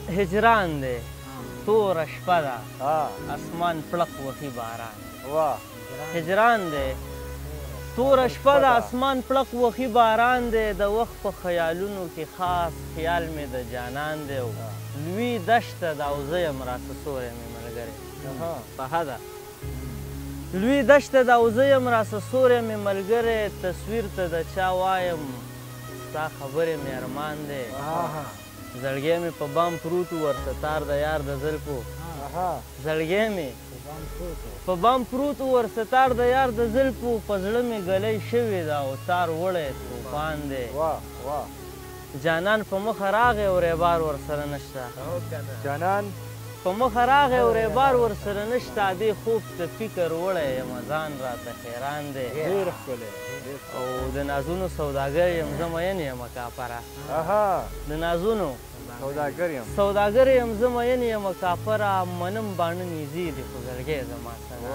هجران دی توره شپه ده اسمان پړق وهي باران هجران دی توره شپه ده اسمان پړق وهي باران دی د وخت په خیالونو کې خاص خیال مې د جانان دی لوی دشته ده او زه یم راسه سوری مې ملګری په ده لوی دشته ده او زه یم راسه سوری مې ملګری تصویر ته د چا وایم ستا خبرې مې ارمان دی زړګی مې په بام پروت و ورته تار د یار د زلفو زړګی مې په بام پروت و ورته تار د یار د زلفو په زړه مې ګلی شوې ده او تار وړی طوفان دی جانان په مخه راغی او ریبار ورسره نشته جانان په مخه راغی او ریبار ورسره نشته دې خوب ته فکر وړی یم ځان راته حیران دی ډېر ښکلی او د نازونو سوداګر یم زه مین یم کاپره د نازونو سوداګر یم زه مین یم کاپره منم باڼه نیزې دي خو زړګی زما سره